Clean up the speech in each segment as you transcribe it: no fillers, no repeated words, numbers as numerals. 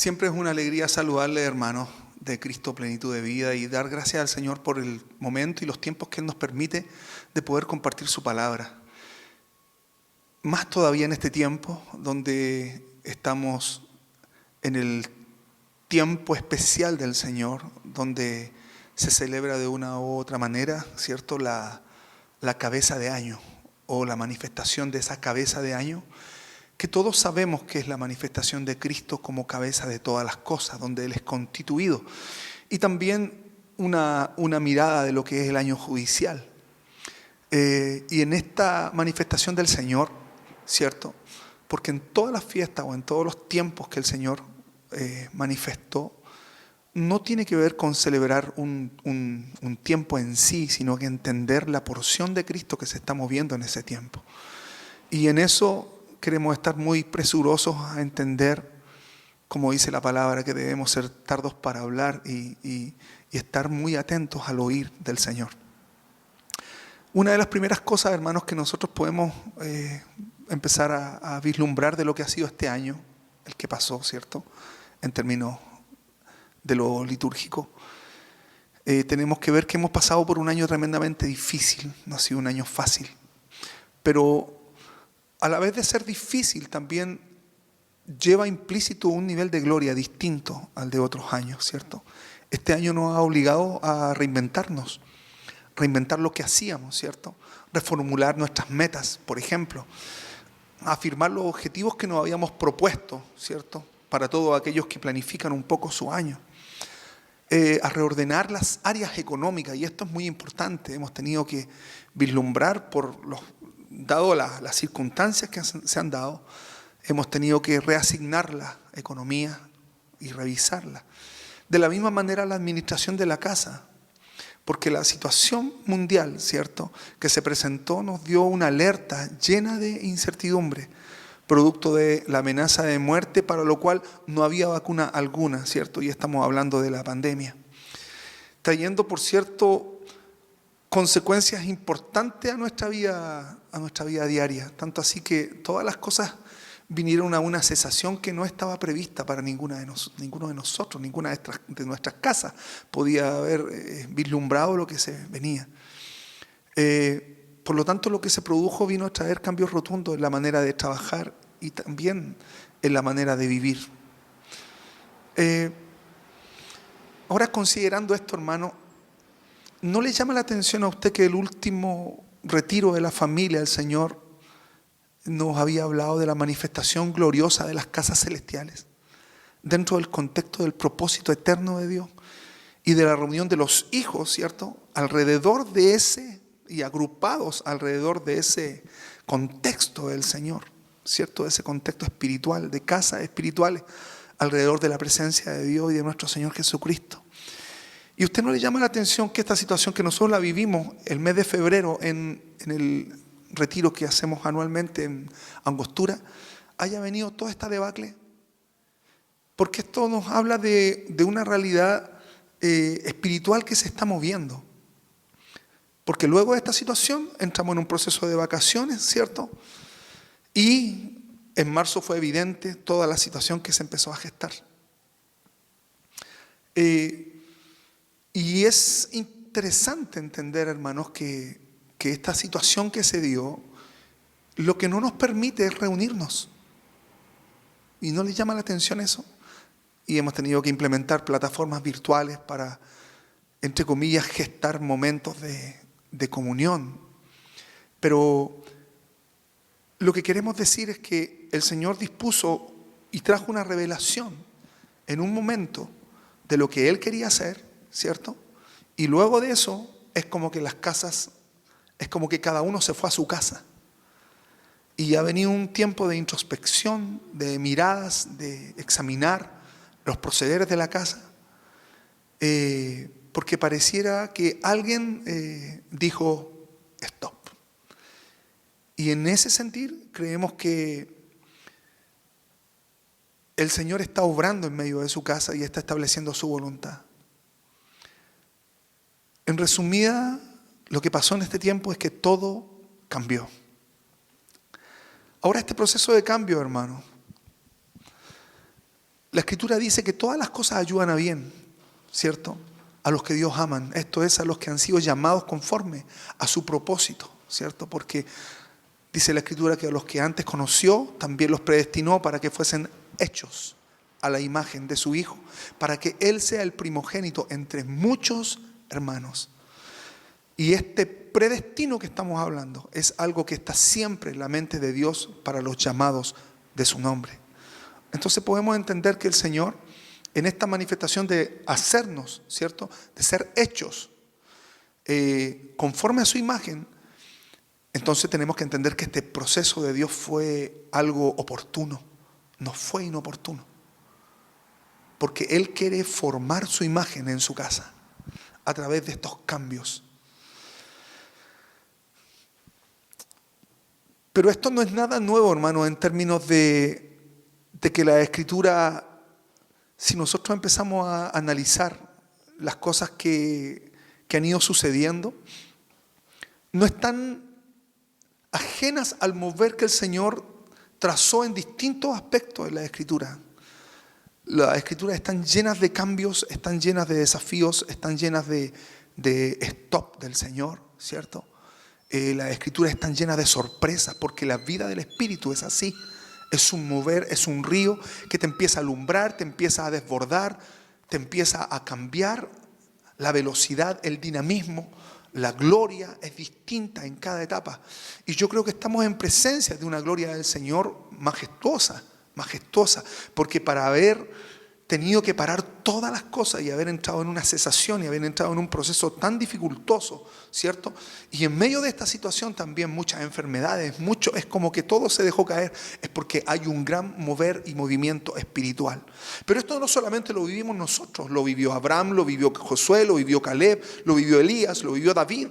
Siempre es una alegría saludarle, hermanos de Cristo Plenitud de Vida, y dar gracias al Señor por el momento y los tiempos que Él nos permite de poder compartir su palabra. Más todavía en este tiempo donde estamos en el tiempo especial del Señor, donde se celebra de una u otra manera, ¿cierto?, la cabeza de año o la manifestación de esa cabeza de año, que todos sabemos que es la manifestación de Cristo como cabeza de todas las cosas, donde Él es constituido. Y también una mirada de lo que es el año judicial. Y en esta manifestación del Señor, ¿cierto? Porque en todas las fiestas o en todos los tiempos que el Señor manifestó, no tiene que ver con celebrar un tiempo en sí, sino que entender la porción de Cristo que se está moviendo en ese tiempo. Y en eso queremos estar muy presurosos a entender, como dice la palabra, que debemos ser tardos para hablar y estar muy atentos al oír del Señor. Una de las primeras cosas, hermanos, que nosotros podemos empezar a vislumbrar de lo que ha sido este año, el que pasó, ¿cierto?, en términos de lo litúrgico, tenemos que ver que hemos pasado por un año tremendamente difícil. No ha sido un año fácil, pero a la vez de ser difícil, también lleva implícito un nivel de gloria distinto al de otros años, ¿cierto? Este año nos ha obligado a reinventarnos, reinventar lo que hacíamos, ¿cierto? Reformular nuestras metas, por ejemplo, afirmar los objetivos que nos habíamos propuesto, ¿cierto?, para todos aquellos que planifican un poco su año. A reordenar las áreas económicas, y esto es muy importante. Hemos tenido que vislumbrar, dado las circunstancias que se han dado, hemos tenido que reasignar la economía y revisarla. De la misma manera la administración de la casa, porque la situación mundial, ¿cierto?, que se presentó nos dio una alerta llena de incertidumbre, producto de la amenaza de muerte, para lo cual no había vacuna alguna, ¿cierto? Y estamos hablando de la pandemia, trayendo, por cierto, consecuencias importantes a nuestra vida diaria, tanto así que todas las cosas vinieron a una cesación que no estaba prevista para ninguno de nosotros, ninguna de nuestras casas podía haber vislumbrado lo que se venía. Por lo tanto, lo que se produjo vino a traer cambios rotundos en la manera de trabajar y también en la manera de vivir. Ahora, considerando esto, hermano, ¿no le llama la atención a usted que el último retiro de la familia, el Señor nos había hablado de la manifestación gloriosa de las casas celestiales, dentro del contexto del propósito eterno de Dios y de la reunión de los hijos, ¿cierto?, alrededor de ese y agrupados alrededor de ese contexto del Señor, ¿cierto?, de ese contexto espiritual, de casas espirituales, alrededor de la presencia de Dios y de nuestro Señor Jesucristo? ¿Y usted no le llama la atención que esta situación que nosotros la vivimos el mes de febrero en el retiro que hacemos anualmente en Angostura, haya venido toda esta debacle? Porque esto nos habla de una realidad espiritual que se está moviendo. Porque luego de esta situación entramos en un proceso de vacaciones, ¿cierto? Y en marzo fue evidente toda la situación que se empezó a gestar. Y es interesante entender, hermanos, que esta situación que se dio, lo que no nos permite es reunirnos. ¿Y no les llama la atención eso? Y hemos tenido que implementar plataformas virtuales para, entre comillas, gestar momentos de comunión. Pero lo que queremos decir es que el Señor dispuso y trajo una revelación en un momento de lo que Él quería hacer, ¿cierto? Y luego de eso es como que las casas, es como que cada uno se fue a su casa. Y ha venido un tiempo de introspección, de miradas, de examinar los procederes de la casa, porque pareciera que alguien dijo stop. Y en ese sentir creemos que el Señor está obrando en medio de su casa y está estableciendo su voluntad. En resumida, lo que pasó en este tiempo es que todo cambió. Ahora, este proceso de cambio, hermano, La Escritura dice que todas las cosas ayudan a bien, ¿cierto? A los que Dios aman, esto es, a los que han sido llamados conforme a su propósito, ¿cierto? Porque dice la Escritura que a los que antes conoció, también los predestinó para que fuesen hechos a la imagen de su Hijo, para que Él sea el primogénito entre muchos hermanos. Y este predestino que estamos hablando es algo que está siempre en la mente de Dios para los llamados de su nombre. Entonces podemos entender que el Señor, en esta manifestación de hacernos, ¿cierto?, de ser hechos conforme a su imagen, entonces tenemos que entender que este proceso de Dios fue algo oportuno, no fue inoportuno. Porque Él quiere formar su imagen en su casa a través de estos cambios. Pero esto no es nada nuevo, hermano, en términos de que la Escritura, si nosotros empezamos a analizar las cosas que han ido sucediendo, no están ajenas al mover que el Señor trazó en distintos aspectos de la Escritura. Las Escrituras están llenas de cambios, están llenas de desafíos, están llenas de stop del Señor, ¿cierto? Las Escrituras están llenas de sorpresas, porque la vida del Espíritu es así. Es un mover, es un río que te empieza a alumbrar, te empieza a desbordar, te empieza a cambiar la velocidad, el dinamismo, la gloria es distinta en cada etapa. Y yo creo que estamos en presencia de una gloria del Señor majestuosa, porque para haber tenido que parar todas las cosas y haber entrado en una cesación y haber entrado en un proceso tan dificultoso, ¿cierto? Y en medio de esta situación también muchas enfermedades, es como que todo se dejó caer, es porque hay un gran mover y movimiento espiritual. Pero esto no solamente lo vivimos nosotros, lo vivió Abraham, lo vivió Josué, lo vivió Caleb, lo vivió Elías, lo vivió David,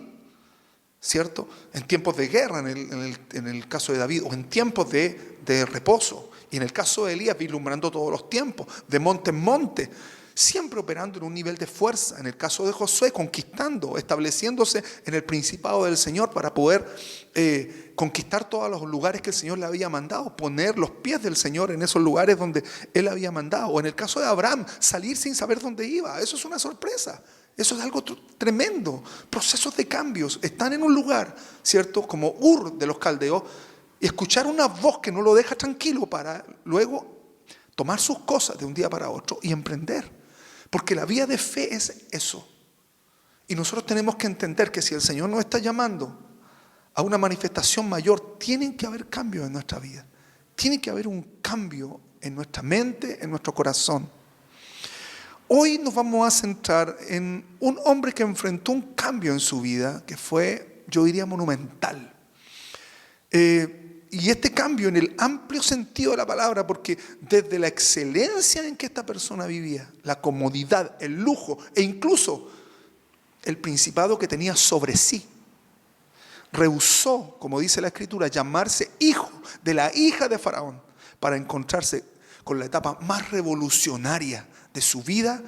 ¿cierto? En tiempos de guerra, en el caso de David, o en tiempos de reposo. Y en el caso de Elías, vislumbrando todos los tiempos, de monte en monte, siempre operando en un nivel de fuerza. En el caso de Josué, conquistando, estableciéndose en el principado del Señor para poder conquistar todos los lugares que el Señor le había mandado, poner los pies del Señor en esos lugares donde Él había mandado. O en el caso de Abraham, salir sin saber dónde iba. Eso es una sorpresa. Eso es algo tremendo. Procesos de cambios. Están en un lugar, ¿cierto? Como Ur de los caldeos, y escuchar una voz que no lo deja tranquilo para luego tomar sus cosas de un día para otro y emprender. Porque la vida de fe es eso. Y nosotros tenemos que entender que si el Señor nos está llamando a una manifestación mayor, tienen que haber cambios en nuestra vida. Tiene que haber un cambio en nuestra mente, en nuestro corazón. Hoy nos vamos a centrar en un hombre que enfrentó un cambio en su vida que fue, yo diría, monumental. Y este cambio en el amplio sentido de la palabra, porque desde la excelencia en que esta persona vivía, la comodidad, el lujo e incluso el principado que tenía sobre sí, rehusó, como dice la Escritura, llamarse hijo de la hija de Faraón para encontrarse con la etapa más revolucionaria de su vida,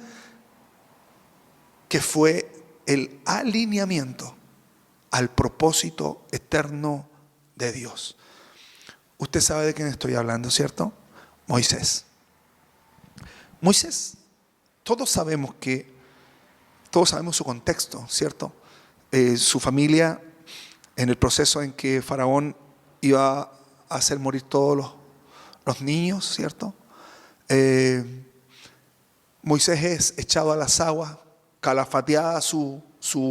que fue el alineamiento al propósito eterno de Dios. Usted sabe de quién estoy hablando, ¿cierto? Moisés. Moisés, todos sabemos su contexto, ¿cierto? Su familia, en el proceso en que Faraón iba a hacer morir todos los niños, ¿cierto? Moisés es echado a las aguas, calafateada su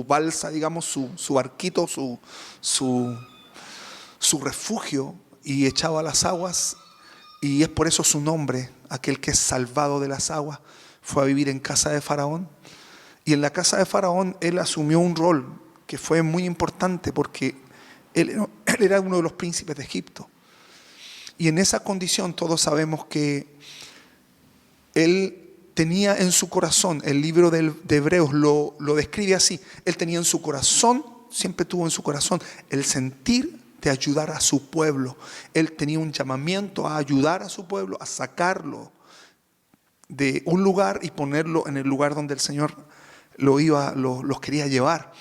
balsa, digamos, su barquito, su refugio, y echado a las aguas, y es por eso su nombre, aquel que es salvado de las aguas. Fue a vivir en casa de Faraón, y en la casa de Faraón él asumió un rol que fue muy importante, porque él era uno de los príncipes de Egipto, y en esa condición todos sabemos que él tenía en su corazón, el libro de Hebreos lo describe así, él tenía en su corazón, siempre tuvo en su corazón el sentir de ayudar a su pueblo. Él tenía un llamamiento a ayudar a su pueblo, a sacarlo de un lugar y ponerlo en el lugar donde el Señor los quería llevar.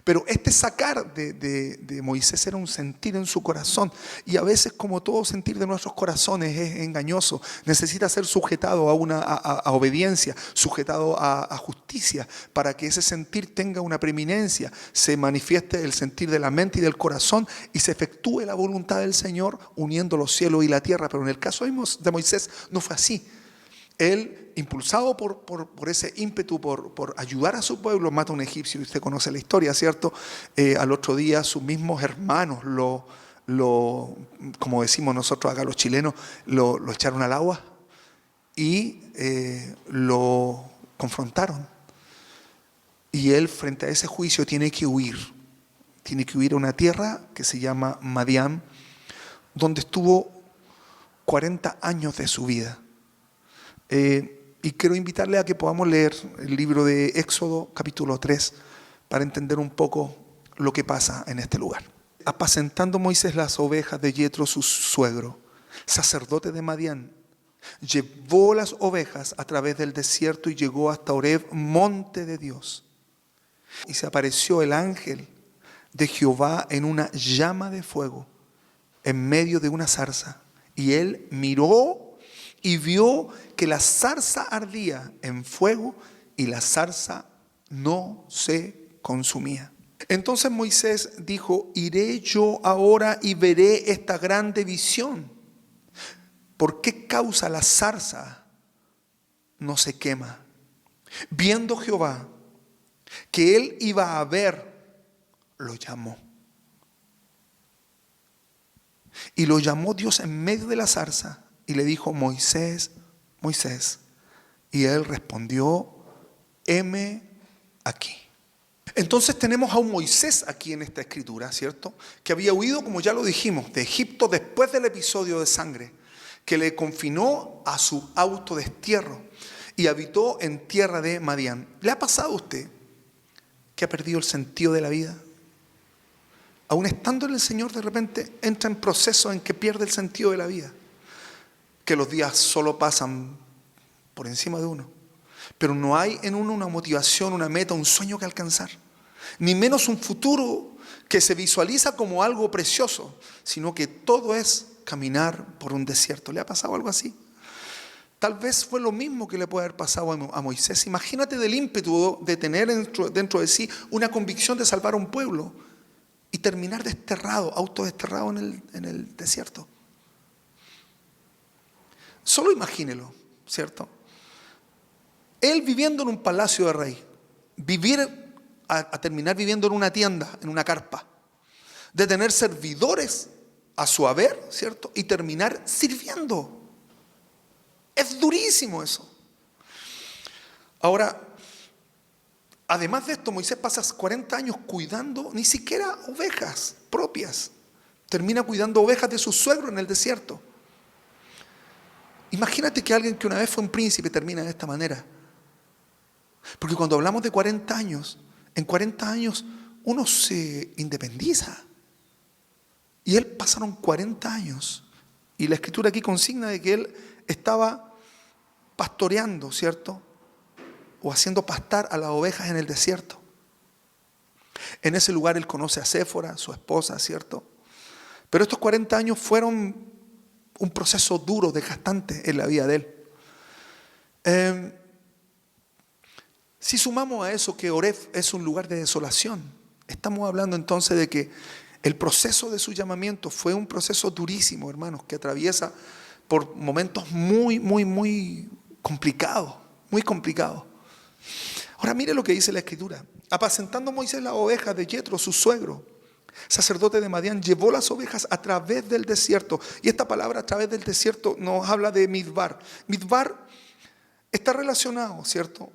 Pero este sacar de Moisés era un sentir en su corazón. Y a veces, como todo sentir de nuestros corazones es engañoso, necesita ser sujetado a obediencia, sujetado a justicia, para que ese sentir tenga una preeminencia, se manifieste el sentir de la mente y del corazón y se efectúe la voluntad del Señor uniendo los cielos y la tierra. Pero en el caso de Moisés no fue así. Él, impulsado por ese ímpetu, por ayudar a su pueblo, mata a un egipcio. Y usted conoce la historia, ¿cierto? Al otro día sus mismos hermanos como decimos nosotros acá los chilenos, lo echaron al agua y lo confrontaron. Y él, frente a ese juicio, tiene que huir. Tiene que huir a una tierra que se llama Madián, donde estuvo 40 años de su vida. Y quiero invitarle a que podamos leer el libro de Éxodo capítulo 3 para entender un poco lo que pasa en este lugar. Apacentando Moisés las ovejas de Yetro su suegro, sacerdote de Madián, llevó las ovejas a través del desierto y llegó hasta Horeb, monte de Dios. Y se apareció el ángel de Jehová en una llama de fuego en medio de una zarza. Y él miró y vio que la zarza ardía en fuego y la zarza no se consumía. Entonces Moisés dijo: iré yo ahora y veré esta grande visión. ¿Por qué causa la zarza no se quema? Viendo Jehová que él iba a ver, lo llamó. Y lo llamó Dios en medio de la zarza. Y le dijo: Moisés, Moisés. Y él respondió: heme aquí. Entonces tenemos a un Moisés aquí en esta escritura, ¿cierto? Que había huido, como ya lo dijimos, de Egipto después del episodio de sangre, que le confinó a su autodestierro y habitó en tierra de Madián. ¿Le ha pasado a usted que ha perdido el sentido de la vida? Aún estando en el Señor, de repente entra en proceso en que pierde el sentido de la vida. Que los días solo pasan por encima de uno. Pero no hay en uno una motivación, una meta, un sueño que alcanzar. Ni menos un futuro que se visualiza como algo precioso, sino que todo es caminar por un desierto. ¿Le ha pasado algo así? Tal vez fue lo mismo que le puede haber pasado a Moisés. Imagínate del ímpetu de tener dentro de sí una convicción de salvar a un pueblo y terminar desterrado, autodesterrado en el desierto. Solo imagínelo, ¿cierto? Él viviendo en un palacio de rey, a terminar viviendo en una tienda, en una carpa, de tener servidores a su haber, ¿cierto? Y terminar sirviendo. Es durísimo eso. Ahora, además de esto, Moisés pasa 40 años cuidando ni siquiera ovejas propias. Termina cuidando ovejas de su suegro en el desierto. Imagínate que alguien que una vez fue un príncipe termina de esta manera. Porque cuando hablamos de 40 años, en 40 años uno se independiza. Y él pasaron 40 años. Y la escritura aquí consigna de que él estaba pastoreando, ¿cierto? O haciendo pastar a las ovejas en el desierto. En ese lugar él conoce a Séfora, su esposa, ¿cierto? Pero estos 40 años fueron un proceso duro, desgastante en la vida de él. Si sumamos a eso que Horeb es un lugar de desolación, estamos hablando entonces de que el proceso de su llamamiento fue un proceso durísimo, hermanos, que atraviesa por momentos muy, muy, muy complicados, muy complicados. Ahora mire lo que dice la escritura. Apacentando Moisés las ovejas de Yetro, su suegro, sacerdote de Madián, llevó las ovejas a través del desierto. Y esta palabra a través del desierto nos habla de Midbar. Midbar está relacionado, ¿cierto?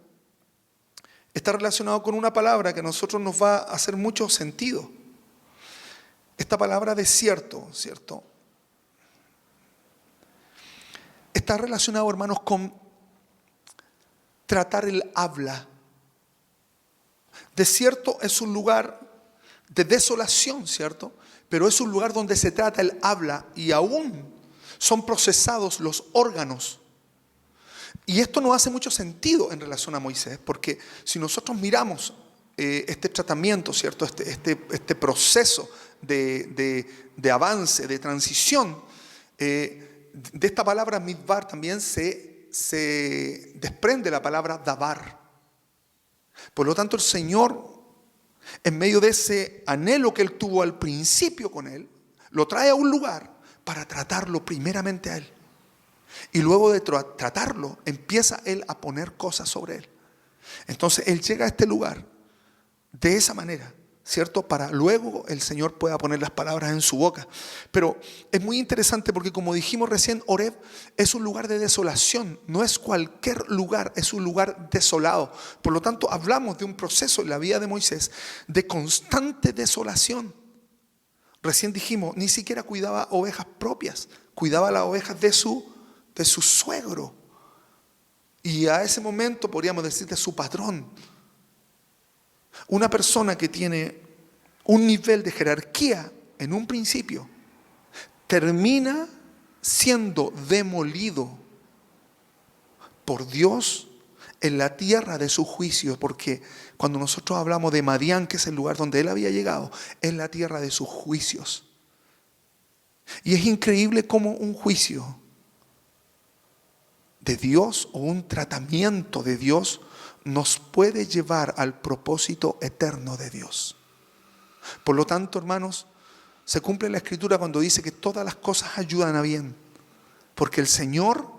Está relacionado con una palabra que a nosotros nos va a hacer mucho sentido. Esta palabra desierto, ¿cierto? Está relacionado, hermanos, con tratar el habla. Desierto es un lugar de desolación, ¿cierto? Pero es un lugar donde se trata el habla y aún son procesados los órganos. Y esto no hace mucho sentido en relación a Moisés, porque si nosotros miramos este tratamiento, ¿cierto? Este proceso de avance, de transición, de esta palabra midbar también se desprende la palabra dabar. Por lo tanto, el Señor, en medio de ese anhelo que Él tuvo al principio con Él, lo trae a un lugar para tratarlo primeramente a Él. Y luego de tratarlo, empieza Él a poner cosas sobre Él. Entonces, Él llega a este lugar de esa manera, ¿cierto? Para luego el Señor pueda poner las palabras en su boca. Pero es muy interesante porque, como dijimos recién, Horeb es un lugar de desolación. No es cualquier lugar, es un lugar desolado. Por lo tanto, hablamos de un proceso en la vida de Moisés de constante desolación. Recién dijimos, ni siquiera cuidaba ovejas propias, cuidaba las ovejas de su suegro. Y a ese momento podríamos decir de su patrón. Una persona que tiene un nivel de jerarquía en un principio termina siendo demolido por Dios en la tierra de su juicio, porque cuando nosotros hablamos de Madián, que es el lugar donde él había llegado, es la tierra de sus juicios. Y es increíble cómo un juicio de Dios o un tratamiento de Dios nos puede llevar al propósito eterno de Dios. Por lo tanto, hermanos, se cumple la Escritura cuando dice que todas las cosas ayudan a bien, porque el Señor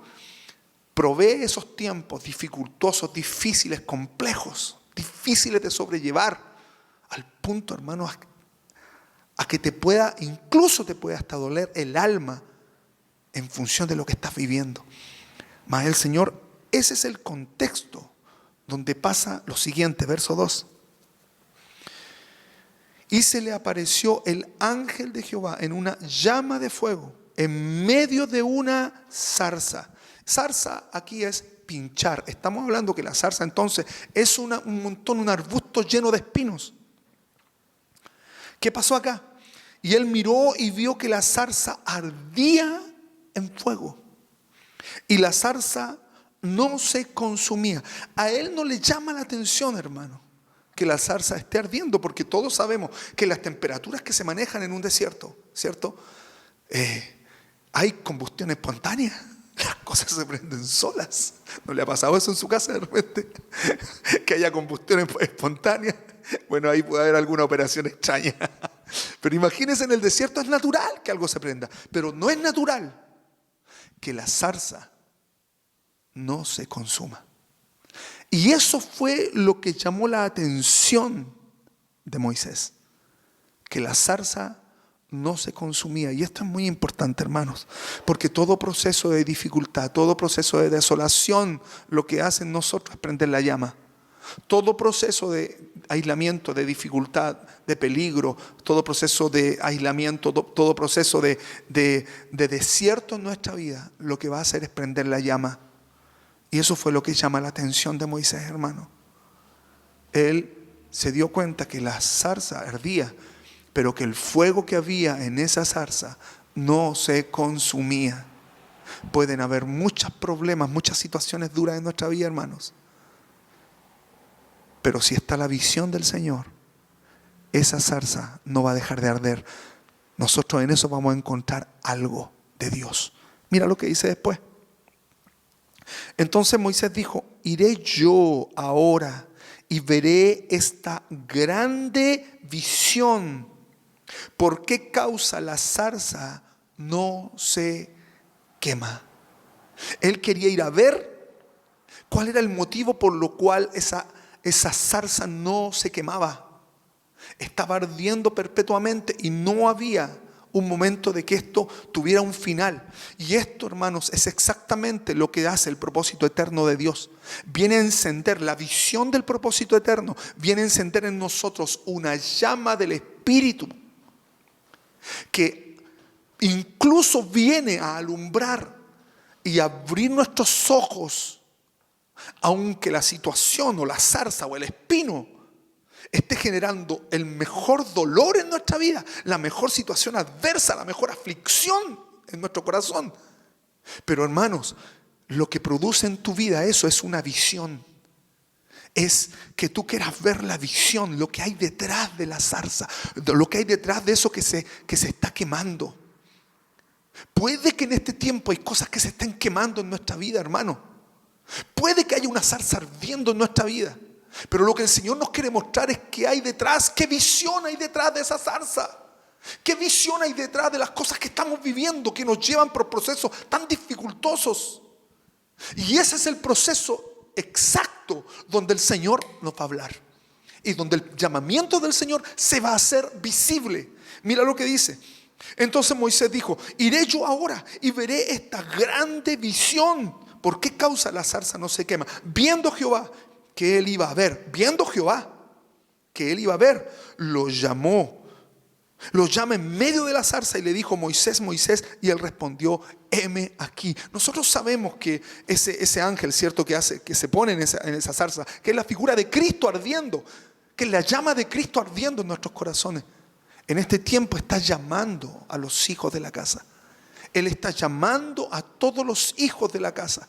provee esos tiempos dificultosos, difíciles, complejos, difíciles de sobrellevar, al punto, hermanos, a que incluso te pueda hasta doler el alma en función de lo que estás viviendo. Mas el Señor, ese es el contexto donde pasa lo siguiente, verso 2. Y se le apareció el ángel de Jehová en una llama de fuego, en medio de una zarza. Zarza aquí es pinchar. Estamos hablando que la zarza entonces es un arbusto lleno de espinos. ¿Qué pasó acá? Y él miró y vio que la zarza ardía en fuego. Y la zarza no se consumía. A él no le llama la atención, hermano, que la zarza esté ardiendo, porque todos sabemos que las temperaturas que se manejan en un desierto, ¿cierto? Hay combustión espontánea. Las cosas se prenden solas. ¿No le ha pasado eso en su casa de repente? Que haya combustión espontánea. Bueno, ahí puede haber alguna operación extraña. Pero imagínense, en el desierto es natural que algo se prenda, pero no es natural que la zarza no se consuma. Y eso fue lo que llamó la atención de Moisés, que la zarza no se consumía. Y esto es muy importante, hermanos, porque todo proceso de dificultad, todo proceso de desolación, lo que hace en nosotros es prender la llama. Todo proceso de aislamiento, de dificultad, de peligro, todo proceso de aislamiento, todo proceso de desierto en nuestra vida, lo que va a hacer es prender la llama. Y eso fue lo que llama la atención de Moisés, hermano. Él se dio cuenta que la zarza ardía, pero que el fuego que había en esa zarza no se consumía. Pueden haber muchos problemas, muchas situaciones duras en nuestra vida, hermanos. Pero si está la visión del Señor, esa zarza no va a dejar de arder. Nosotros en eso vamos a encontrar algo de Dios. Mira lo que dice después. Entonces Moisés dijo: iré yo ahora y veré esta grande visión. ¿Por qué causa la zarza no se quema? Él quería ir a ver cuál era el motivo por lo cual esa zarza no se quemaba. Estaba ardiendo perpetuamente y no había un momento de que esto tuviera un final. Y esto, hermanos, es exactamente lo que hace el propósito eterno de Dios. Viene a encender la visión del propósito eterno, viene a encender en nosotros una llama del Espíritu que incluso viene a alumbrar y abrir nuestros ojos, aunque la situación o la zarza o el espino esté generando el mejor dolor en nuestra vida, la mejor situación adversa, la mejor aflicción en nuestro corazón. Pero, hermanos, lo que produce en tu vida eso es una visión. es que tú quieras ver la visión, lo que hay detrás de la zarza, lo que hay detrás de eso que se está quemando. Puede que en este tiempo hay cosas que se estén quemando en nuestra vida, hermano. Puede que haya una zarza ardiendo en nuestra vida. Pero lo que el Señor nos quiere mostrar es qué hay detrás, qué visión hay detrás de esa zarza. ¿Qué visión hay detrás de las cosas que estamos viviendo, que nos llevan por procesos tan dificultosos? Y ese es el proceso exacto donde el Señor nos va a hablar. Y donde el llamamiento del Señor se va a hacer visible. Mira lo que dice. Entonces Moisés dijo: iré yo ahora y veré esta grande visión. ¿Por qué causa la zarza no se quema? Viendo Jehová que él iba a ver. Viendo Jehová que él iba a ver, lo llama en medio de la zarza y le dijo: Moisés, Moisés. Y él respondió: heme aquí. Nosotros sabemos que ese ángel, cierto, que se pone en esa zarza, que es la figura de Cristo ardiendo, que es la llama de Cristo ardiendo en nuestros corazones. En este tiempo está llamando a los hijos de la casa. Él está llamando a todos los hijos de la casa.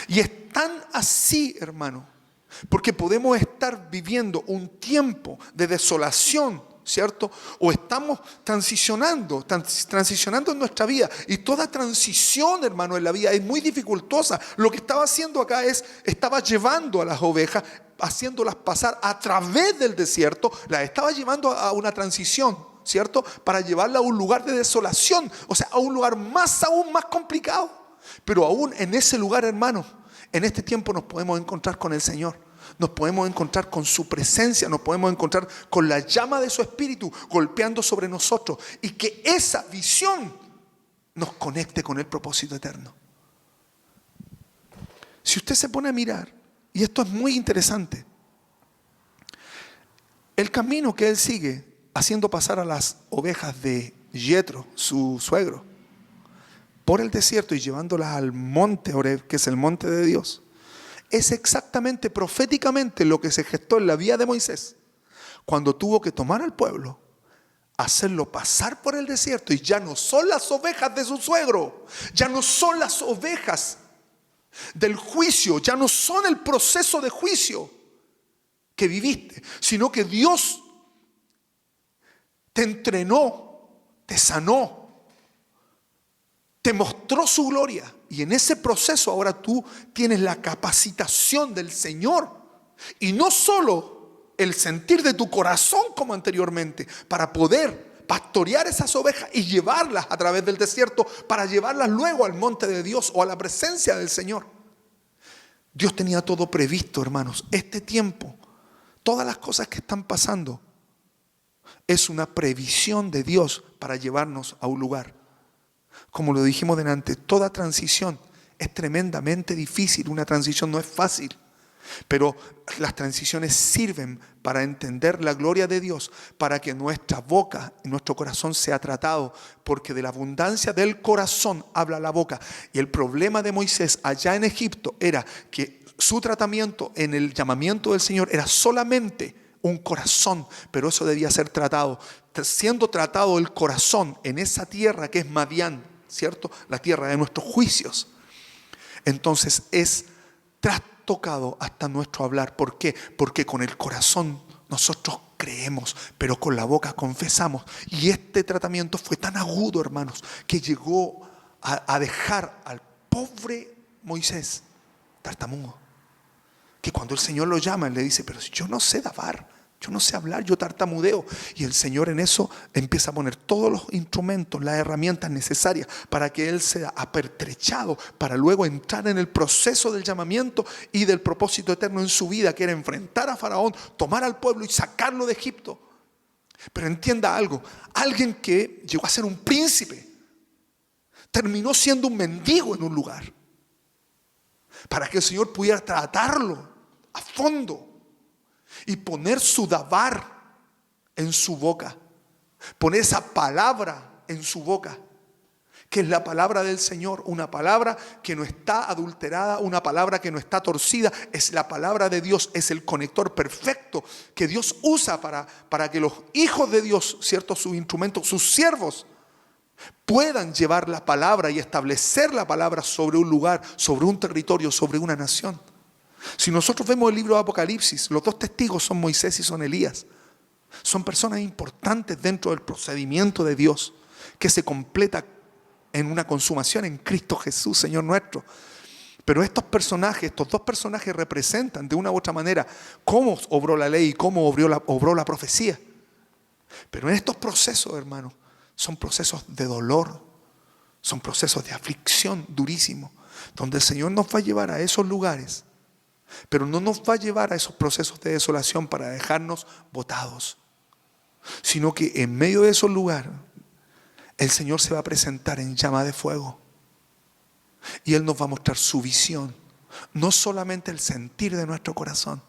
Y es tan así, hermano, porque podemos estar viviendo un tiempo de desolación, ¿cierto? O estamos transicionando en nuestra vida. Y toda transición, hermano, en la vida es muy dificultosa. Lo que estaba haciendo acá estaba llevando a las ovejas, haciéndolas pasar a través del desierto, las estaba llevando a una transición, ¿cierto? Para llevarla a un lugar de desolación, o sea, a un lugar aún más complicado. Pero aún en ese lugar, hermano, en este tiempo nos podemos encontrar con el Señor. Nos podemos encontrar con su presencia, nos podemos encontrar con la llama de su espíritu golpeando sobre nosotros, y que esa visión nos conecte con el propósito eterno. Si usted se pone a mirar, y esto es muy interesante, el camino que él sigue haciendo pasar a las ovejas de Yetro, su suegro, por el desierto y llevándolas al monte Horeb, que es el monte de Dios, es exactamente proféticamente lo que se gestó en la vida de Moisés, cuando tuvo que tomar al pueblo, hacerlo pasar por el desierto. Y ya no son las ovejas de su suegro, ya no son las ovejas del juicio, ya no son el proceso de juicio que viviste, sino que Dios te entrenó, te sanó, te mostró su gloria. Y en ese proceso ahora tú tienes la capacitación del Señor. Y no solo el sentir de tu corazón como anteriormente, para poder pastorear esas ovejas y llevarlas a través del desierto, para llevarlas luego al monte de Dios o a la presencia del Señor. Dios tenía todo previsto, hermanos. Este tiempo, todas las cosas que están pasando, es una previsión de Dios para llevarnos a un lugar. Como lo dijimos delante, toda transición es tremendamente difícil. Una transición no es fácil. Pero las transiciones sirven para entender la gloria de Dios, para que nuestra boca y nuestro corazón sea tratado, porque de la abundancia del corazón habla la boca. Y el problema de Moisés allá en Egipto era que su tratamiento en el llamamiento del Señor era solamente un corazón, pero eso debía ser tratado. Siendo tratado el corazón en esa tierra que es Madián, ¿cierto? La tierra de nuestros juicios. Entonces es trastocado hasta nuestro hablar. ¿Por qué? Porque con el corazón nosotros creemos, pero con la boca confesamos. Y este tratamiento fue tan agudo, hermanos, que llegó a dejar al pobre Moisés tartamudo. Que cuando el Señor lo llama, él le dice: pero si yo no sé dabar, yo no sé hablar, yo tartamudeo. Y el Señor en eso empieza a poner todos los instrumentos, las herramientas necesarias para que él sea apertrechado, para luego entrar en el proceso del llamamiento y del propósito eterno en su vida, que era enfrentar a Faraón, tomar al pueblo y sacarlo de Egipto. Pero entienda algo, alguien que llegó a ser un príncipe terminó siendo un mendigo en un lugar, para que el Señor pudiera tratarlo a fondo y poner su dabar en su boca, poner esa palabra en su boca, que es la palabra del Señor, una palabra que no está adulterada, una palabra que no está torcida, es la palabra de Dios, es el conector perfecto que Dios usa para que los hijos de Dios, ¿cierto?, sus instrumentos, sus siervos, puedan llevar la palabra y establecer la palabra sobre un lugar, sobre un territorio, sobre una nación. Si nosotros vemos el libro de Apocalipsis, los dos testigos son Moisés y son Elías. Son personas importantes dentro del procedimiento de Dios, que se completa en una consumación en Cristo Jesús, Señor nuestro. Pero estos dos personajes representan de una u otra manera cómo obró la ley y cómo obró la profecía. Pero en estos procesos, hermanos, son procesos de dolor, son procesos de aflicción durísimos, donde el Señor nos va a llevar a esos lugares, pero no nos va a llevar a esos procesos de desolación para dejarnos botados, sino que en medio de esos lugares el Señor se va a presentar en llama de fuego y Él nos va a mostrar su visión, no solamente el sentir de nuestro corazón.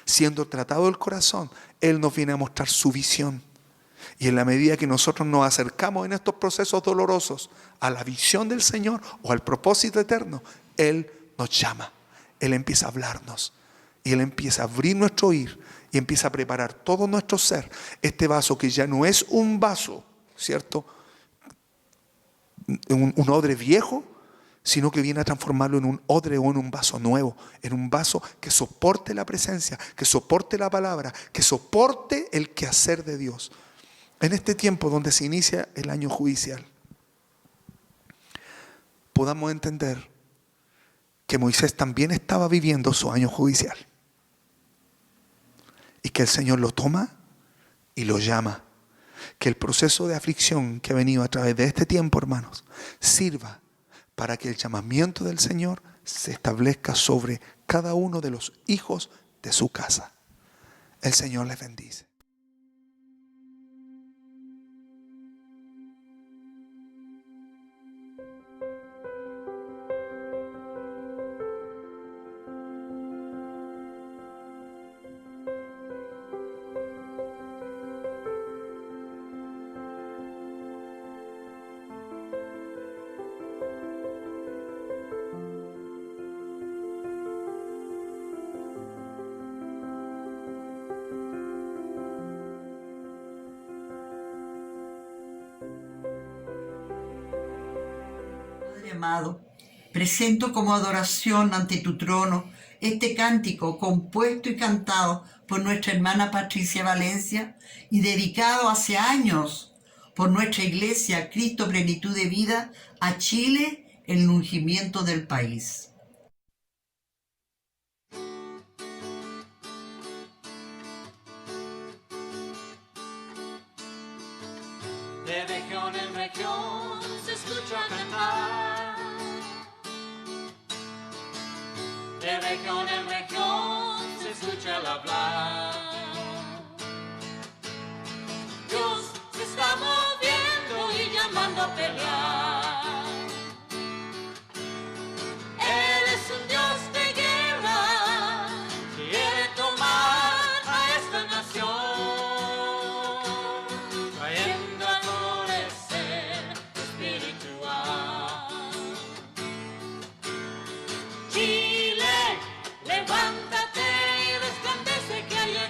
Siendo tratado el corazón, Él nos viene a mostrar su visión. Y en la medida que nosotros nos acercamos en estos procesos dolorosos a la visión del Señor o al propósito eterno, Él nos llama, Él empieza a hablarnos y Él empieza a abrir nuestro oír y empieza a preparar todo nuestro ser. Este vaso que ya no es un vaso, ¿cierto? Un odre viejo, sino que viene a transformarlo en un odre o en un vaso nuevo, en un vaso que soporte la presencia, que soporte la palabra, que soporte el quehacer de Dios. En este tiempo donde se inicia el año judicial, podamos entender que Moisés también estaba viviendo su año judicial y que el Señor lo toma y lo llama. Que el proceso de aflicción que ha venido a través de este tiempo, hermanos, sirva para que el llamamiento del Señor se establezca sobre cada uno de los hijos de su casa. El Señor les bendice. Amado, presento como adoración ante tu trono este cántico compuesto y cantado por nuestra hermana Patricia Valencia y dedicado hace años por nuestra iglesia Cristo Plenitud de Vida a Chile, el ungimiento del país. De región en región se escucha cantar. De región en región se escucha el hablar. Dios se está moviendo y llamando a pelear. Él es un Dios de guerra, quiere tomar a esta nación, trayendo a florecer espiritual. Chile, levántate y resplandece que hay en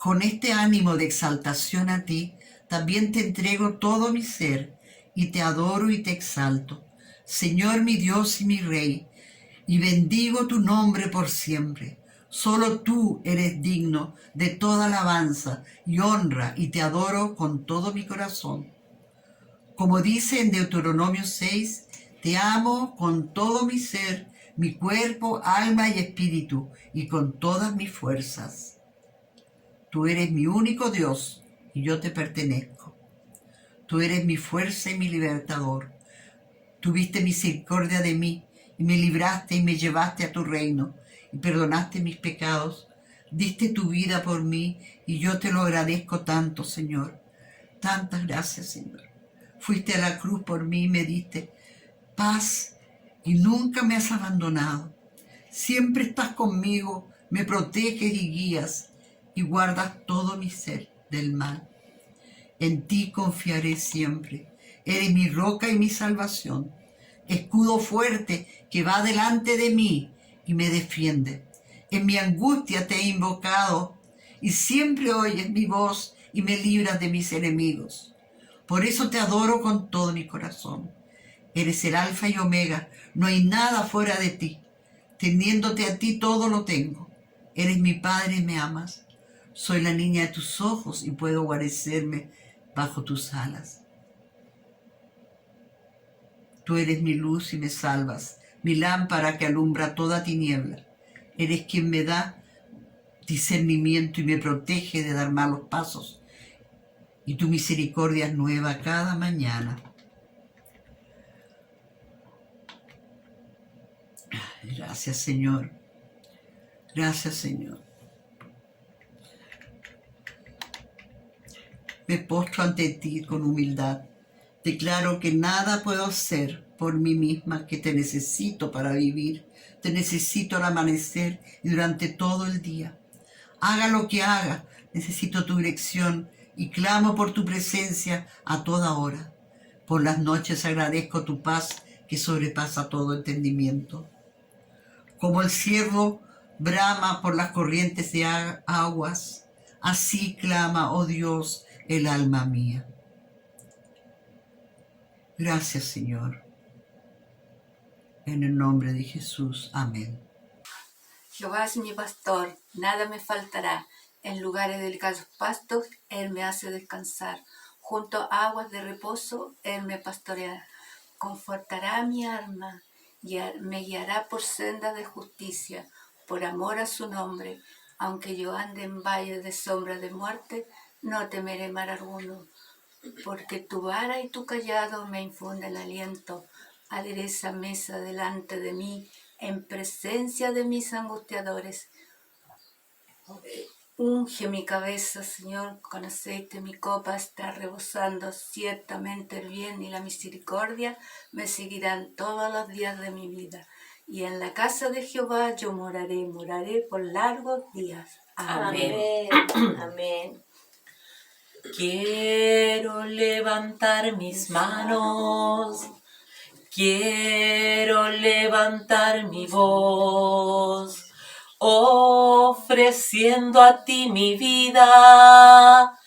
Con este ánimo de exaltación a ti, también te entrego todo mi ser y te adoro y te exalto, Señor mi Dios y mi Rey, y bendigo tu nombre por siempre. Solo tú eres digno de toda alabanza y honra, y te adoro con todo mi corazón. Como dice en Deuteronomio 6, te amo con todo mi ser, mi cuerpo, alma y espíritu, y con todas mis fuerzas. Tú eres mi único Dios y yo te pertenezco. Tú eres mi fuerza y mi libertador. Tuviste misericordia de mí y me libraste y me llevaste a tu reino y perdonaste mis pecados. Diste tu vida por mí y yo te lo agradezco tanto, Señor. Tantas gracias, Señor. Fuiste a la cruz por mí y me diste paz y nunca me has abandonado. Siempre estás conmigo, me proteges y guías y guardas todo mi ser del mal. En ti confiaré siempre. Eres mi roca y mi salvación, escudo fuerte que va delante de mí y me defiende. En mi angustia te he invocado y siempre oyes mi voz y me libras de mis enemigos. Por eso te adoro con todo mi corazón. Eres el alfa y omega, no hay nada fuera de ti. Teniéndote a ti todo lo tengo. Eres mi Padre y me amas. Soy la niña de tus ojos y puedo guarecerme bajo tus alas. Tú eres mi luz y me salvas, mi lámpara que alumbra toda tiniebla. Eres quien me da discernimiento y me protege de dar malos pasos. Y tu misericordia es nueva cada mañana. Gracias, Señor. Gracias, Señor. Me postro ante ti con humildad. Declaro que nada puedo hacer por mí misma, que te necesito para vivir. Te necesito al amanecer y durante todo el día. Haga lo que haga, necesito tu dirección y clamo por tu presencia a toda hora. Por las noches agradezco tu paz que sobrepasa todo entendimiento. Como el ciervo brama por las corrientes de aguas, así clama, oh Dios, el alma mía. Gracias, Señor. En el nombre de Jesús. Amén. Jehová es mi pastor, nada me faltará. En lugares de delicados pastos, Él me hace descansar. Junto a aguas de reposo, Él me pastoreará. Confortará mi alma, me guiará por sendas de justicia, por amor a su nombre. Aunque yo ande en valles de sombra de muerte, no temeré mal alguno. Porque tu vara y tu callado me infunden aliento. Adereza mesa delante de mí, en presencia de mis angustiadores. Unge mi cabeza, Señor, con aceite, mi copa está rebosando. Ciertamente el bien y la misericordia me seguirán todos los días de mi vida. Y en la casa de Jehová yo moraré por largos días. Amén. Amén. Amén. Quiero levantar mis manos, quiero levantar mi voz, ofreciendo a ti mi vida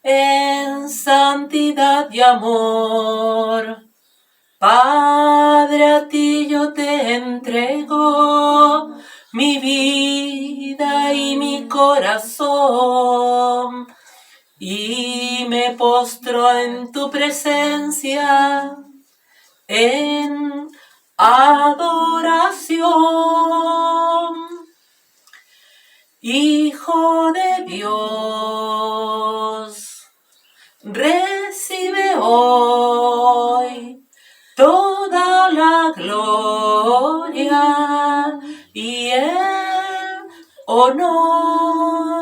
en santidad y amor. Padre, a ti yo te entrego mi vida y mi corazón, y me postro en tu presencia en adoración. Hijo de Dios, recibe hoy toda la gloria y el honor.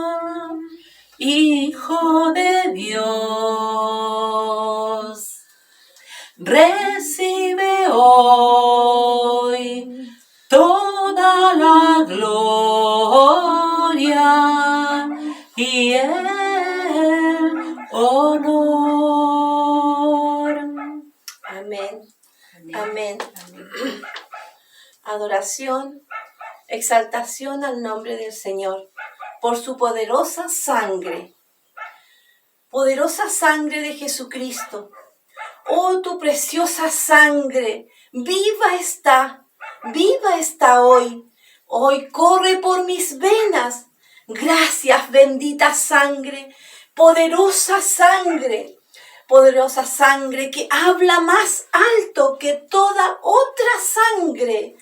Hijo de Dios, recibe hoy toda la gloria y el honor. Amén. Amén. Adoración, exaltación al nombre del Señor. por su poderosa sangre. Poderosa sangre de Jesucristo. Oh, tu preciosa sangre, viva está hoy. Hoy corre por mis venas. Gracias, bendita sangre, poderosa sangre que habla más alto que toda otra sangre.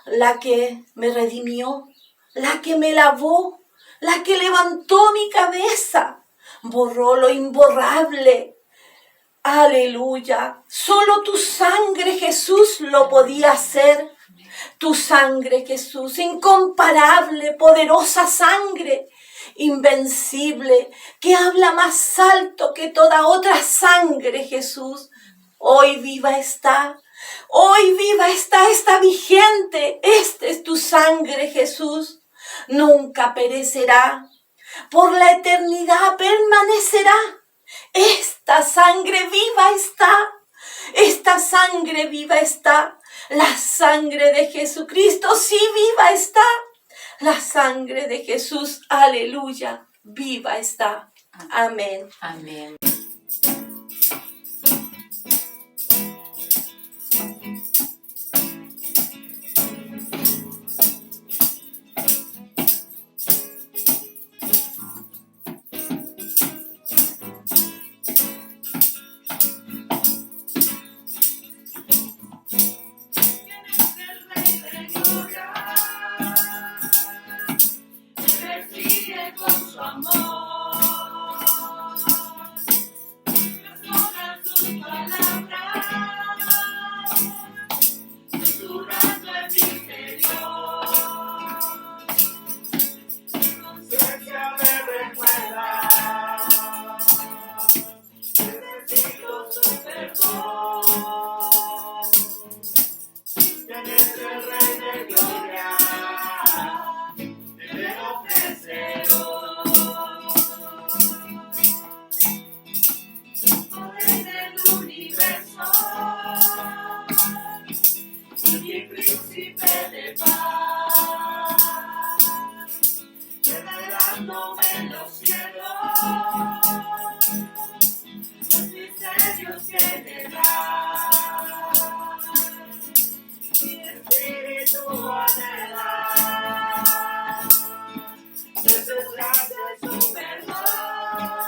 La que me redimió, la que me lavó, la que levantó mi cabeza, borró lo imborrable. Aleluya, solo tu sangre, Jesús, lo podía hacer. Tu sangre, Jesús, incomparable, poderosa sangre, invencible, que habla más alto que toda otra sangre, Jesús. Hoy viva está vigente. Esta es tu sangre, Jesús. Nunca perecerá, por la eternidad permanecerá. Esta sangre viva está. La sangre de Jesucristo, sí, viva está. La sangre de Jesús, aleluya, viva está. Amén. Amén. Con su amor, todas sus palabras, susurrando en mi interior. Mi conciencia me recuerda, necesito su perdón. Él es el Rey de Gloria. Príncipe de paz, revelándome los cielos, los misterios que le da. Mi espíritu anhela de su gracia y su verdad.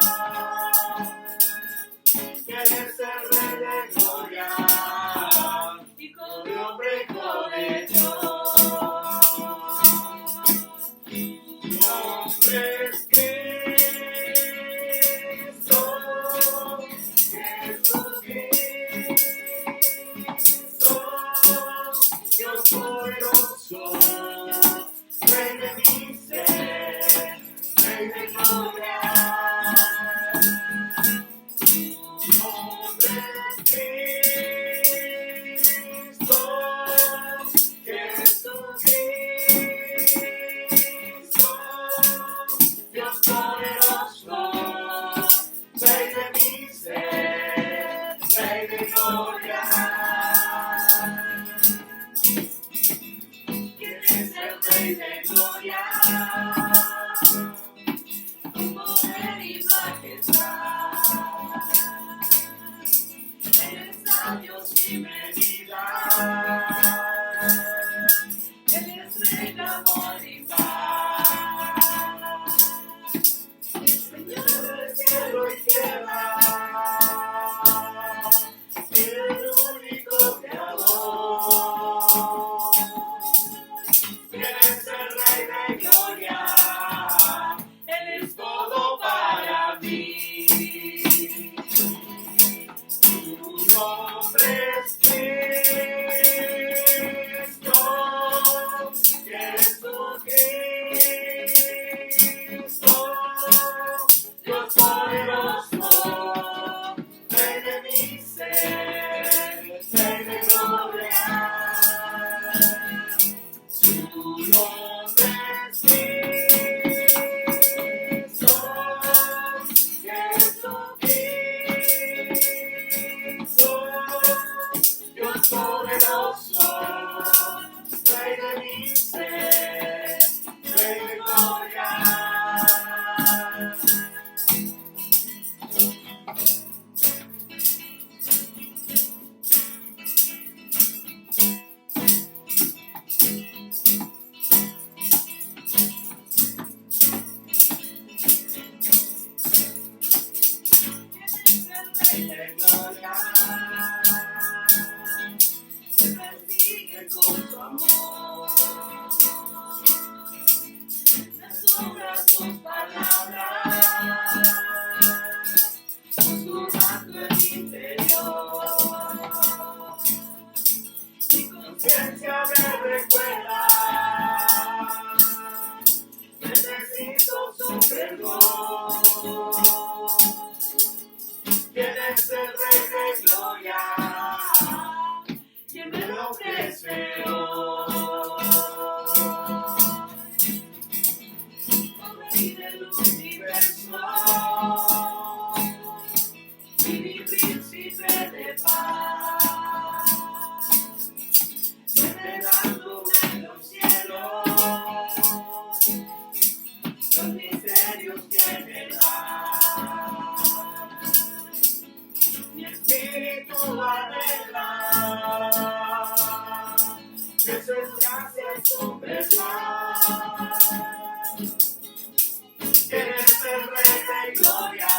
Quieres ser Rey de gloria, hombre con ellos. Tu nombre es Cristo, Jesucristo, Dios poderoso, Rey de mi ser, Rey de gloria. Tu nombre es Cristo, Dios poderoso, Rey de mi ser, Rey de gloria. ¿Quién es el Rey de gloria? Con poder y majestad. Él es sabio sin medida. Él es Rey de amor y paz. Señor del cielo y tierra, el único creador. Él es el Rey de gloria, Él es todo para mí. Tu nombre es Cristo, Jesucristo, Dios poderoso, Rey de mi ser, Rey de gloria. Tu nombre es Cristo, Jesucristo, gloria. Me persigue con su amor. Me sobran tus palabras, susurrando en mi interior. Mi conciencia me recuerda. Necesito su perdón. ¿Quién es el Rey de Gloria? ¿Quién me lo ofrece hoy? Oh Rey del universo, mi príncipe de paz, revelándome en los cielos los misterios que me dan. Mi espíritu anhela de su gracia y su verdad. Eres el Rey de Gloria,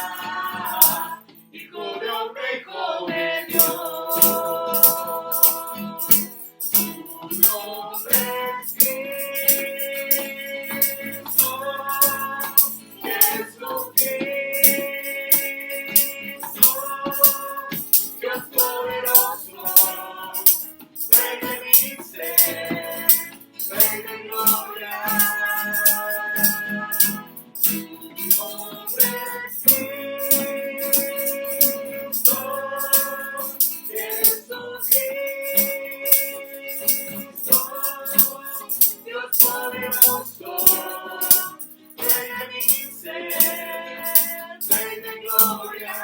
Hijo de hombre, Hijo de Dios. Tu nombre es Cristo, Jesucristo, Dios poderoso, Rey de mi ser, Rey de gloria. Tu nombre es Cristo, Jesucristo, Dios poderoso, Rey de mi ser, Rey de gloria.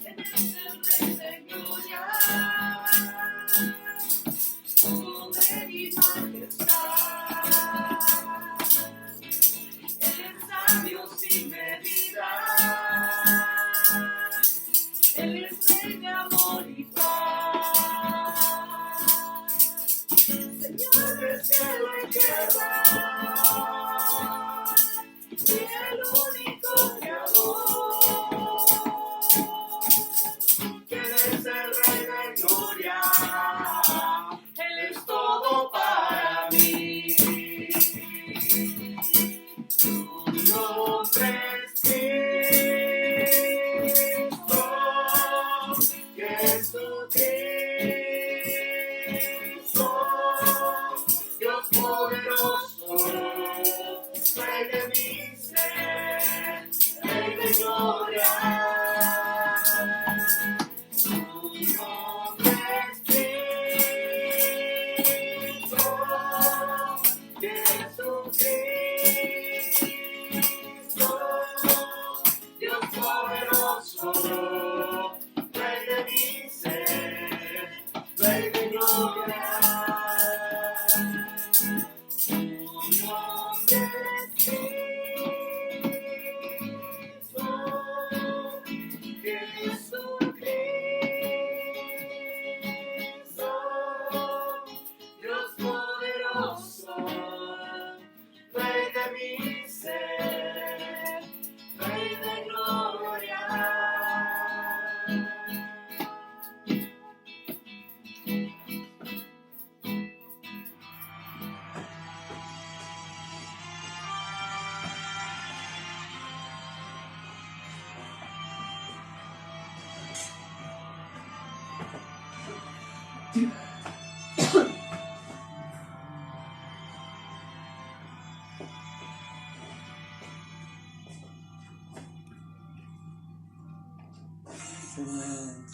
Eres el Rey de gloria, poder y majestad. Eres sabio sin medida, eres Rey de amor y paz. Señor del cielo y tierra, y el único creador. ¿Quién es el Rey de gloria? Él es todo para mí. Tu nombre es Cristo, Jesucristo, Dios poderoso, Rey de mi ser, Rey de gloria. Tu nombre es Cristo, Jesucristo, Dios poderoso, Rey de mi ser, Rey de gloria. Tu nombre es Cristo, Jesucristo, Dios poderoso, Rey de mi ser, Rey de gloria.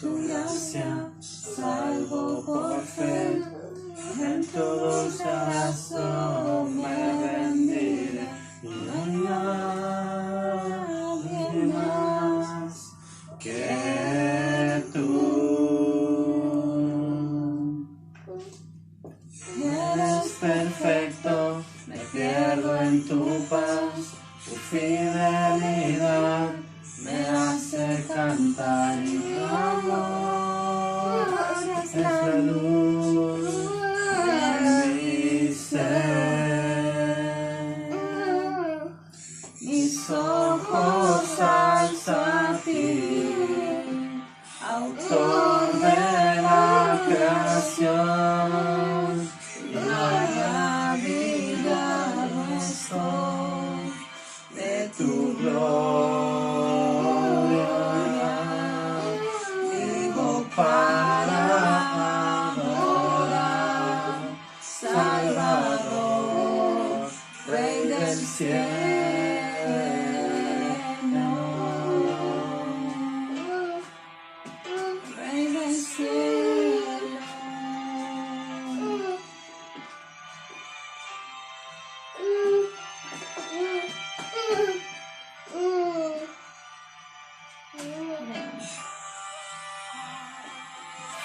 Tu gracia, salvo por fe, en tu dulce abrazo me rendiré, y no hay nadie más que tú. Eres perfecto, me pierdo en tu paz. tu fidelidad me hace cantar y tu amor es la luz de mi ser. Mis ojos alzo a ti, autor de la creación, y maravillado estoy de tu gloria. Vivo para adorar, Salvador, Rey del cielo. Rey del cielo.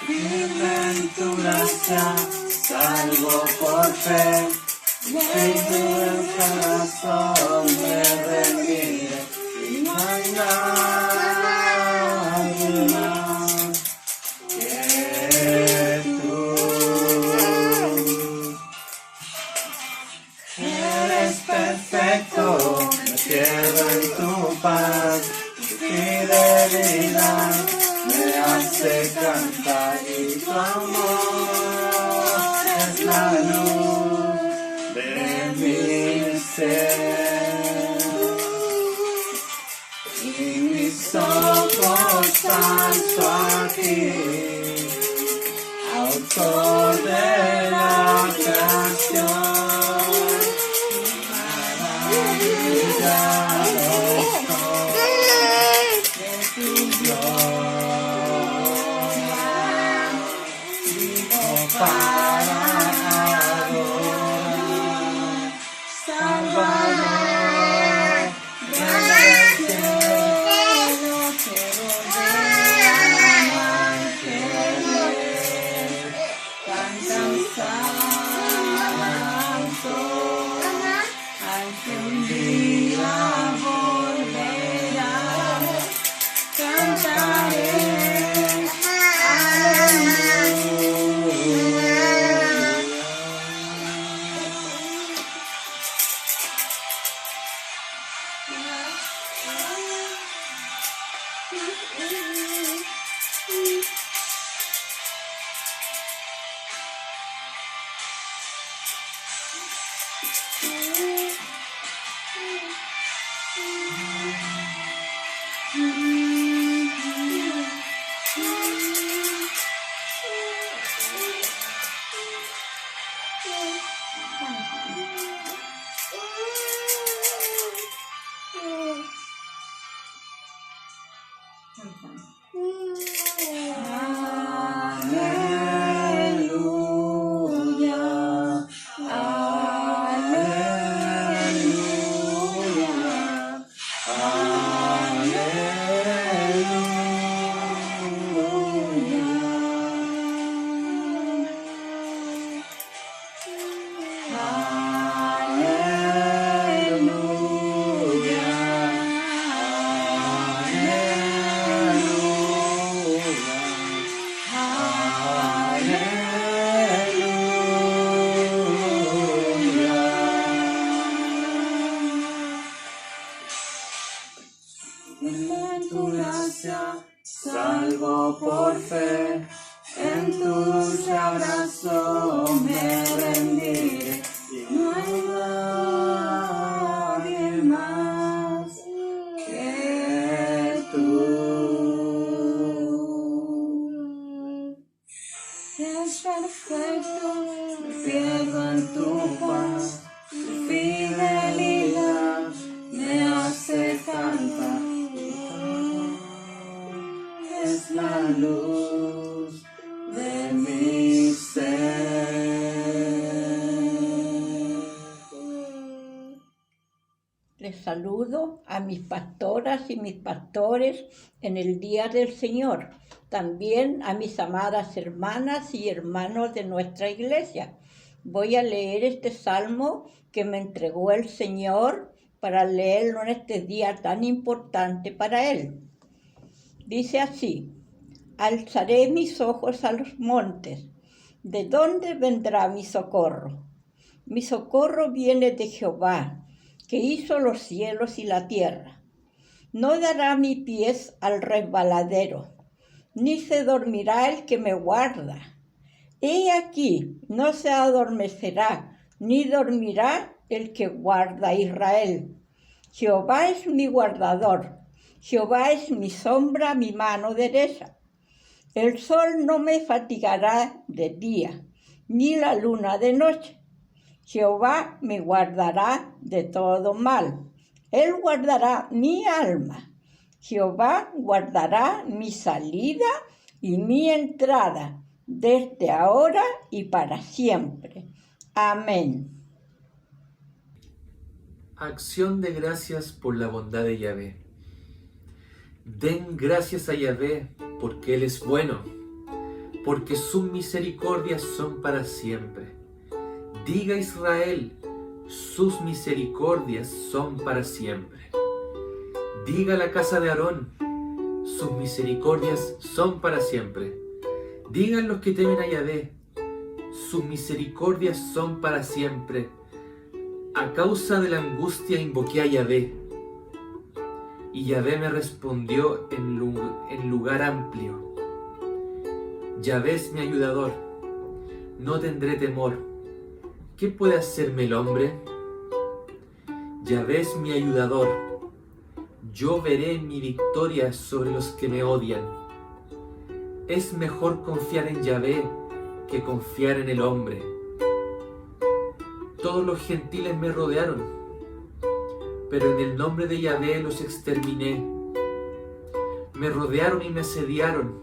Firme en tu gracia, salvo por fe, en tu corazón me rendiré, y no hay nadie más que tú. Eres perfecto, me pierdo en tu paz, tu fidelidad me hace cantar y tu amor es la luz de mi ser. Y mis ojos alzo a ti, autor de la creación, maravillado estoy de tu gloria. Vivo para adorar, Salvador, Rey del cielo, quiero ver al querer, cantan santo, al que un día volverá, cantaré. Aleluya, aleluya, En tu gracia salvo por fe, en tu dulce abrazo me rendiré, y no hay nadie más que tú. Es perfecto, me pierdo en tu paz, tu fidelidad me hace cantar. Es la luz de mi ser. Les saludo a mis pastoras y mis pastores en el Día del Señor, también a mis amadas hermanas y hermanos de nuestra iglesia. Voy a leer este salmo que me entregó el Señor para leerlo en este día tan importante para él. Dice así: alzaré mis ojos a los montes. ¿De dónde vendrá mi socorro? Mi socorro viene de Jehová, que hizo los cielos y la tierra. No dará mi pies al resbaladero, ni se dormirá el que me guarda. He aquí, no se adormecerá, ni dormirá el que guarda a Israel. Jehová es mi guardador, Jehová es mi sombra, mi mano derecha. El sol no me fatigará de día, ni la luna de noche. Jehová me guardará de todo mal. Él guardará mi alma. Jehová guardará mi salida y mi entrada, desde ahora y para siempre. Amén. Acción de gracias por la bondad de Yahvé. Den gracias a Yahvé porque Él es bueno, porque sus misericordias son para siempre. Diga Israel, sus misericordias son para siempre. Diga la casa de Aarón, sus misericordias son para siempre. Digan los que temen a Yahvé, sus misericordias son para siempre. A causa de la angustia invoqué a Yahvé, y Yahvé me respondió en lugar amplio. Yahvé es mi ayudador, no tendré temor. ¿Qué puede hacerme el hombre? Yahvé es mi ayudador, yo veré mi victoria sobre los que me odian. Es mejor confiar en Yahvé que confiar en el hombre. Todos los gentiles me rodearon, pero en el nombre de Yahvé los exterminé. Me rodearon y me asediaron,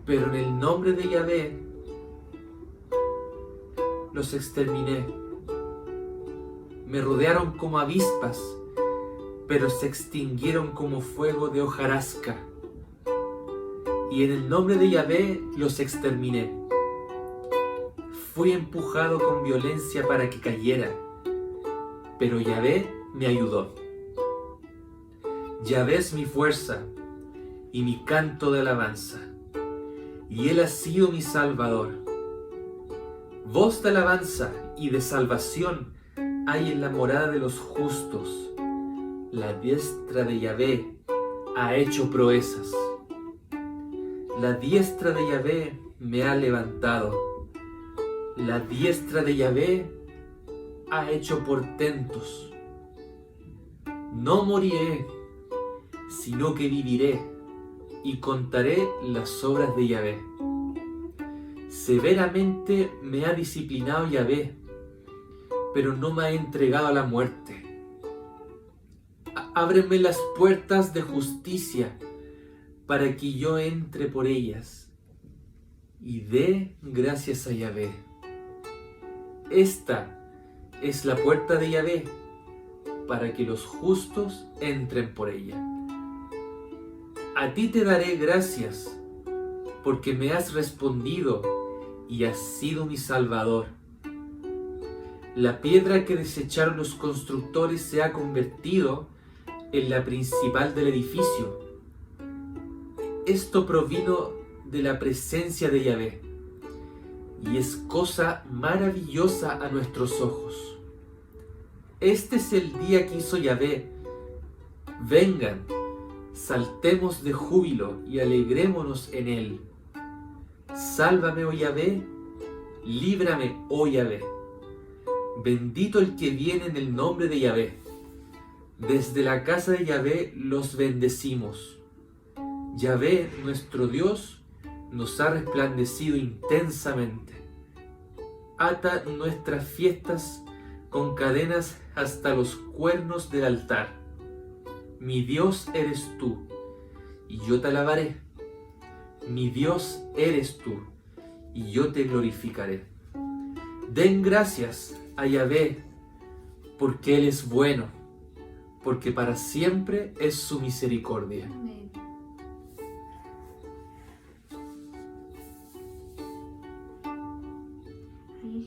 pero en el nombre de Yahvé los exterminé. Me rodearon como avispas, pero se extinguieron como fuego de hojarasca. Y en el nombre de Yahvé los exterminé. Fui empujado con violencia para que cayera, pero Yahvé me ayudó. Yahvé es mi fuerza y mi canto de alabanza, y Él ha sido mi Salvador. Voz de alabanza y de salvación hay en la morada de los justos. La diestra de Yahvé ha hecho proezas. La diestra de Yahvé me ha levantado. La diestra de Yahvé ha hecho portentos. No moriré, sino que viviré y contaré las obras de Yahvé. Severamente me ha disciplinado Yahvé, pero no me ha entregado a la muerte. Ábreme las puertas de justicia para que yo entre por ellas y dé gracias a Yahvé. Esta es la puerta de Yahvé, para que los justos entren por ella. A ti te daré gracias, porque me has respondido y has sido mi Salvador. La piedra que desecharon los constructores se ha convertido en la principal del edificio. Esto provino de la presencia de Yahvé, y es cosa maravillosa a nuestros ojos. Este es el día que hizo Yahvé. Vengan, saltemos de júbilo y alegrémonos en él. Sálvame, oh Yahvé, líbrame, oh Yahvé. Bendito el que viene en el nombre de Yahvé. Desde la casa de Yahvé los bendecimos. Yahvé, nuestro Dios, nos ha resplandecido intensamente. Ata nuestras fiestas con cadenas hasta los cuernos del altar. Mi Dios eres tú, y yo te alabaré. Mi Dios eres tú, y yo te glorificaré. Den gracias a Yahvé, porque Él es bueno, porque para siempre es su misericordia.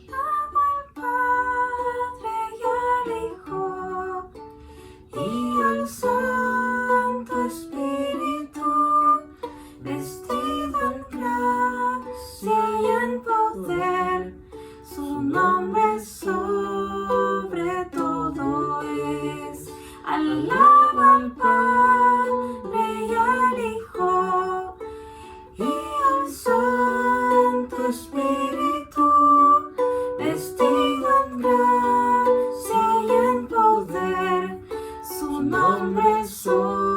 Amo al Padre y al Hijo y al Santo Espíritu, vestido en gracia y en poder, su nombre sobre todo es. Alaba al Padre y al Hijo y al Santo Espíritu, vestido en gracia y en poder, su nombre sobre